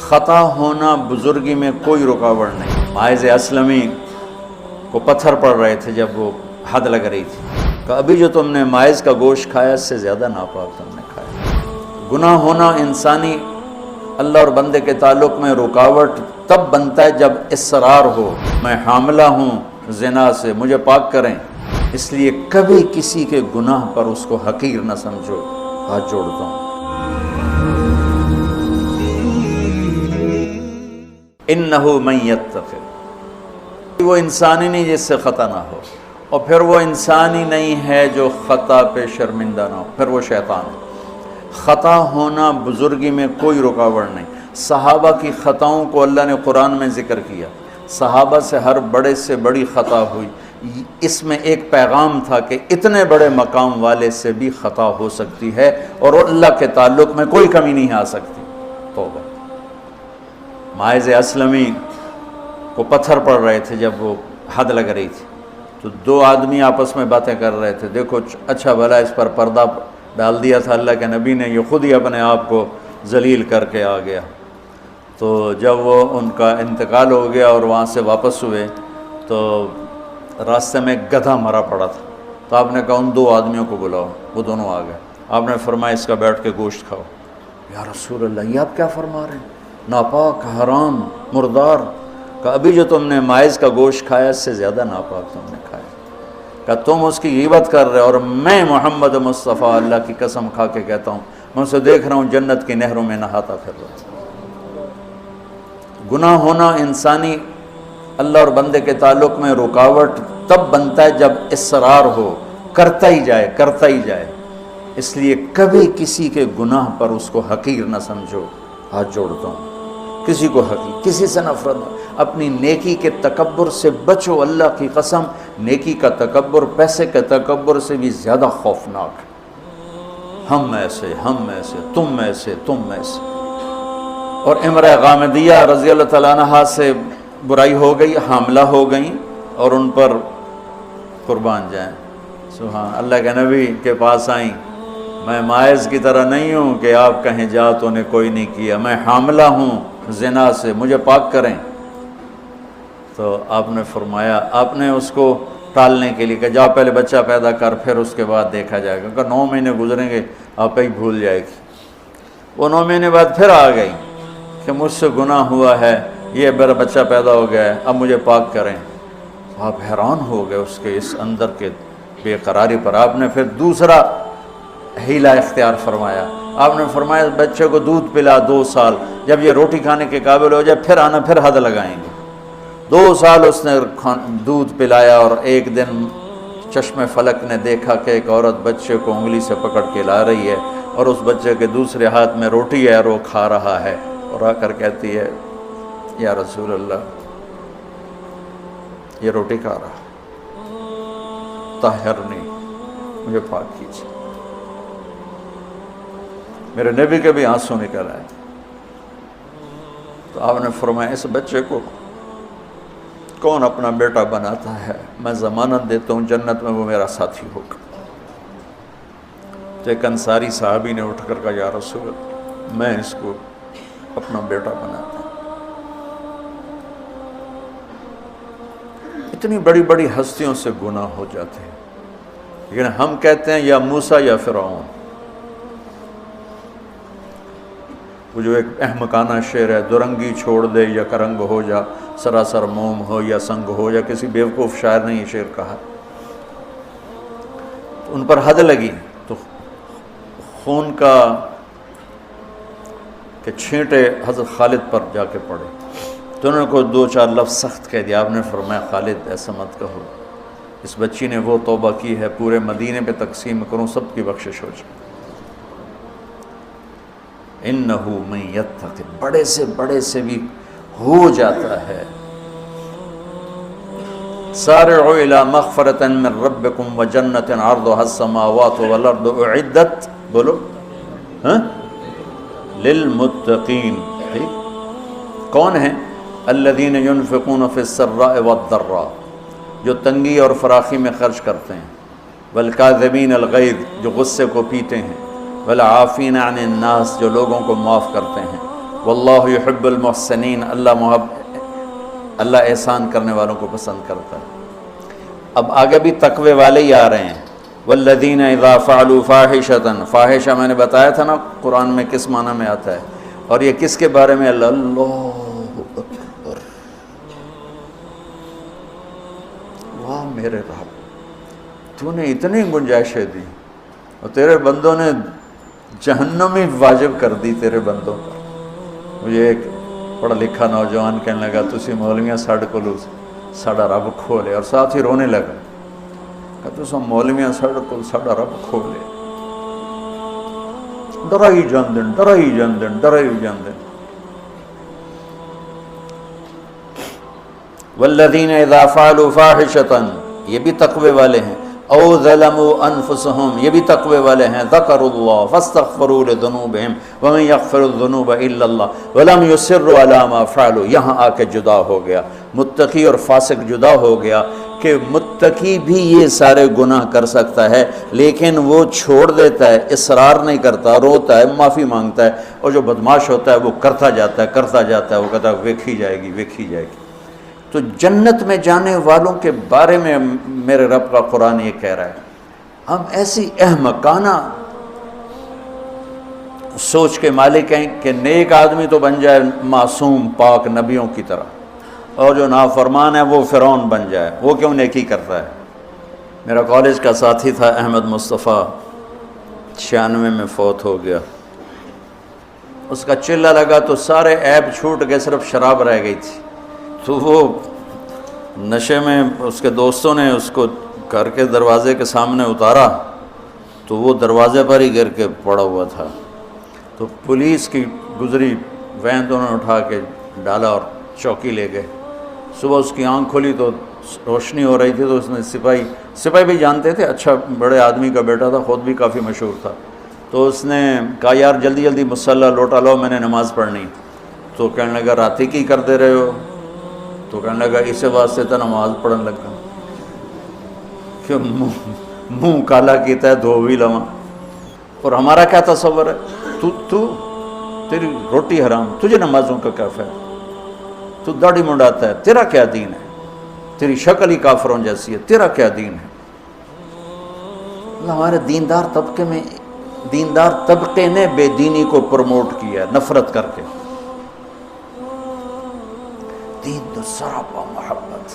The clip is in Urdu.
خطا ہونا بزرگی میں کوئی رکاوٹ نہیں۔ ماعز اسلمی کو پتھر پڑ رہے تھے جب وہ حد لگ رہی تھی کہ ابھی جو تم نے ماعز کا گوشت کھایا اس سے زیادہ ناپاک تم نے کھایا۔ گناہ ہونا انسانی اللہ اور بندے کے تعلق میں رکاوٹ تب بنتا ہے جب اصرار ہو، میں حاملہ ہوں زنا سے، مجھے پاک کریں، اس لیے کبھی کسی کے گناہ پر اس کو حقیر نہ سمجھو۔ ہاتھ جوڑتا ہوں۔ انہو من یتق، وہ انسان ہی نہیں جس سے خطا نہ ہو، اور پھر وہ انسان ہی نہیں ہے جو خطا پہ شرمندہ نہ ہو، پھر وہ شیطان ہے۔ خطا ہونا بزرگی میں کوئی رکاوٹ نہیں۔ صحابہ کی خطاؤں کو اللہ نے قرآن میں ذکر کیا، صحابہ سے ہر بڑے سے بڑی خطا ہوئی، اس میں ایک پیغام تھا کہ اتنے بڑے مقام والے سے بھی خطا ہو سکتی ہے اور اللہ کے تعلق میں کوئی کمی نہیں آ سکتی۔ توبہ۔ ماعز اسلمی کو پتھر پڑ رہے تھے جب وہ حد لگ رہی تھی، تو دو آدمی آپس میں باتیں کر رہے تھے، دیکھو اچھا بھلا اس پر پردہ ڈال دیا تھا اللہ کے نبی نے، یہ خود ہی اپنے آپ کو ذلیل کر کے آ گیا۔ تو جب وہ ان کا انتقال ہو گیا اور وہاں سے واپس ہوئے تو راستے میں ایک گدھا مرا پڑا تھا، تو آپ نے کہا ان دو آدمیوں کو بلاؤ، وہ دونوں آ گئے۔ آپ نے فرمایا اس کا بیٹھ کے گوشت کھاؤ۔ یا رسول اللہ، یہ آپ کیا فرما رہے ہیں؟ ناپاک، حرام، مردار۔ کہ ابھی جو تم نے ماعز کا گوشت کھایا اس سے زیادہ ناپاک تم نے کھایا۔ کہ تم اس کی غیبت کر رہے، اور میں محمد مصطفیٰ اللہ کی قسم کھا کے کہتا ہوں میں اسے دیکھ رہا ہوں جنت کی نہروں میں نہاتا پھر رہا ہوں۔ گناہ ہونا انسانی اللہ اور بندے کے تعلق میں رکاوٹ تب بنتا ہے جب اصرار ہو، کرتا ہی جائے کرتا ہی جائے، اس لیے کبھی کسی کے گناہ پر اس کو حقیر نہ سمجھو۔ ہاتھ جوڑتا ہوں۔ کسی کو حقیر، کسی سے نفرت نہ، اپنی نیکی کے تکبر سے بچو۔ اللہ کی قسم، نیکی کا تکبر پیسے کے تکبر سے بھی زیادہ خوفناک ہے۔ ہم ایسے، ہم ایسے، تم ایسے، تم ایسے۔ اور امرأہ غامدیہ رضی اللہ تعالیٰ عنہا سے برائی ہو گئی، حاملہ ہو گئیں، اور ان پر قربان جائیں سبحان اللہ کے نبی کے پاس آئیں، میں ماعز کی طرح نہیں ہوں کہ آپ کہیں جا تو نے کوئی نہیں کیا، میں حاملہ ہوں زنا سے، مجھے پاک کریں۔ تو آپ نے فرمایا، آپ نے اس کو ٹالنے کے لیے کہ جا پہلے بچہ پیدا کر پھر اس کے بعد دیکھا جائے گا، کہ 9 مہینے گزریں گے آپ ہی بھول جائے گی۔ وہ 9 مہینے بعد پھر آ گئی کہ مجھ سے گناہ ہوا ہے، یہ میرا بچہ پیدا ہو گیا ہے، اب مجھے پاک کریں۔ آپ حیران ہو گئے اس کے اس اندر کے بے قراری پر۔ آپ نے پھر دوسرا ہیلہ اختیار فرمایا، آپ نے فرمایا بچے کو دودھ پلا 2 سال، جب یہ روٹی کھانے کے قابل ہو جائے پھر آنا، پھر حد لگائیں گے۔ 2 سال اس نے دودھ پلایا، اور ایک دن چشم فلک نے دیکھا کہ ایک عورت بچے کو انگلی سے پکڑ کے لا رہی ہے، اور اس بچے کے دوسرے ہاتھ میں روٹی ہے اور وہ کھا رہا ہے، اور آ کر کہتی ہے یا رسول اللہ یہ روٹی کھا رہا، طہرنی، مجھے پاک کیجیے۔ میرے نبی کے بھی آنسو نکل آئے۔ تو آپ نے فرمایا اس بچے کو کون اپنا بیٹا بناتا ہے، میں ضمانت دیتا ہوں جنت میں وہ میرا ساتھی ہوگا۔ تو ایک انصاری صحابی نے اٹھ کر کہا یا رسول اللہ میں اس کو اپنا بیٹا بناتا ہوں۔ اتنی بڑی بڑی ہستیوں سے گناہ ہو جاتے ہیں، لیکن ہم کہتے ہیں یا موسیٰ یا فرعون۔ وہ جو ایک احمقانہ شعر ہے، دورنگی چھوڑ دے یا کرنگ ہو جا، سراسر موم ہو یا سنگ ہو جا، کسی بیوقوف شاعر نے یہ شعر کہا۔ تو ان پر حد لگی تو خون کا کہ چھینٹے حضرت خالد پر جا کے پڑے، تو انہوں نے کو 2-4 لفظ سخت کہہ دیا۔ آپ نے فرمایا خالد ایسا مت کہو، اس بچی نے وہ توبہ کی ہے پورے مدینے پہ تقسیم کروں سب کی بخشش ہو جائے۔ انہو من یتق، بڑے سے بڑے سے بھی ہو جاتا ہے۔ سارعوا الی مغفرۃ من ربکم وجنۃ عرضها السماوات والارض اعدت، بولو للمتقین۔ ٹھیک، کون ہیں؟ الذین ينفقون فی السراء والضراء، جو تنگی اور فراخی میں خرچ کرتے ہیں، والکاظمین الغیظ، جو غصے کو پیتے ہیں، والعافین عن الناس، جو لوگوں کو معاف کرتے ہیں، واللہ یحب المحسنین، اللہ احسان کرنے والوں کو پسند کرتا ہے۔ اب آگے بھی تقوی والے ہی آ رہے ہیں، والذین اذا فعلوا فاحشۃ، فاحشہ میں نے بتایا تھا نا قرآن میں کس معنی میں آتا ہے، اور یہ کس کے بارے میں؟ اللہ اکبر، واہ میرے رب، تو نے اتنی گنجائشیں دی اور تیرے بندوں نے جہنم ہی واجب کر دی تیرے بندوں پر۔ مجھے ایک پڑھا لکھا نوجوان کہنے لگا تسی مولویاں ساڑھے کو ساڑھا رب کھولے، اور ساتھ ہی رونے لگا کہ تسا مولویاں ساڑھے کو ساڑھا رب کھولے، ڈرائی جاندن ڈرائی جاندن ڈرائی جاندن۔ والذین اذا فعلوا فاحشۃ، یہ بھی تقوی والے ہیں، او ظلموا انفسهم، یہ بھی تقوی والے ہیں، ذکروا اللہ فاستغفروا لذنوبہم ومن یغفر الذنوب الا اللہ ولم یصروا علی ما فعلوا۔ یہاں آ کے جدا ہو گیا، متقی اور فاسق جدا ہو گیا کہ متقی بھی یہ سارے گناہ کر سکتا ہے لیکن وہ چھوڑ دیتا ہے، اصرار نہیں کرتا، روتا ہے، معافی مانگتا ہے، اور جو بدماش ہوتا ہے وہ کرتا جاتا ہے، وہ کہتا ہے ویکھی جائے گی ویکھی جائے گی۔ تو جنت میں جانے والوں کے بارے میں میرے رب کا قرآن یہ کہہ رہا ہے، ہم ایسی احمقانہ سوچ کے مالک ہیں کہ نیک آدمی تو بن جائے معصوم پاک نبیوں کی طرح، اور جو نافرمان ہے وہ فرعون بن جائے، وہ کیوں نیکی کرتا ہے؟ میرا کالج کا ساتھی تھا احمد مصطفیٰ، 96 میں فوت ہو گیا۔ اس کا چلہ لگا تو سارے عیب چھوٹ گئے، صرف شراب رہ گئی تھی، تو وہ نشے میں اس کے دوستوں نے اس کو گھر کے دروازے کے سامنے اتارا تو وہ دروازے پر ہی گر کے پڑا ہوا تھا۔ تو پولیس کی گزری وین تو انہوں نے اٹھا کے ڈالا اور چوکی لے گئے۔ صبح اس کی آنکھ کھلی تو روشنی ہو رہی تھی، تو اس نے سپاہی بھی جانتے تھے، اچھا بڑے آدمی کا بیٹا تھا، خود بھی کافی مشہور تھا، تو اس نے کہا یار جلدی جلدی مصلی لوٹا لو، میں نے نماز پڑھنی۔ تو کہنے لگا راتی کی کر دے رہے ہو؟ تو کہنے لگا اسے واسطے تو نماز پڑھن لگا کہ منہ کالا کیتا ہے دھو بھی لواں۔ اور ہمارا کیا تصور ہے، تیری روٹی حرام، تجھے نمازوں کا کیا فائدہ، تو داڑھی منڈاتا ہے، تیرا کیا دین ہے، تیری شکل ہی کافروں جیسی ہے، تیرا کیا دین ہے۔ ہمارے دیندار طبقے نے بے دینی کو پروموٹ کیا نفرت کر کے۔ دین تو سراپا محبت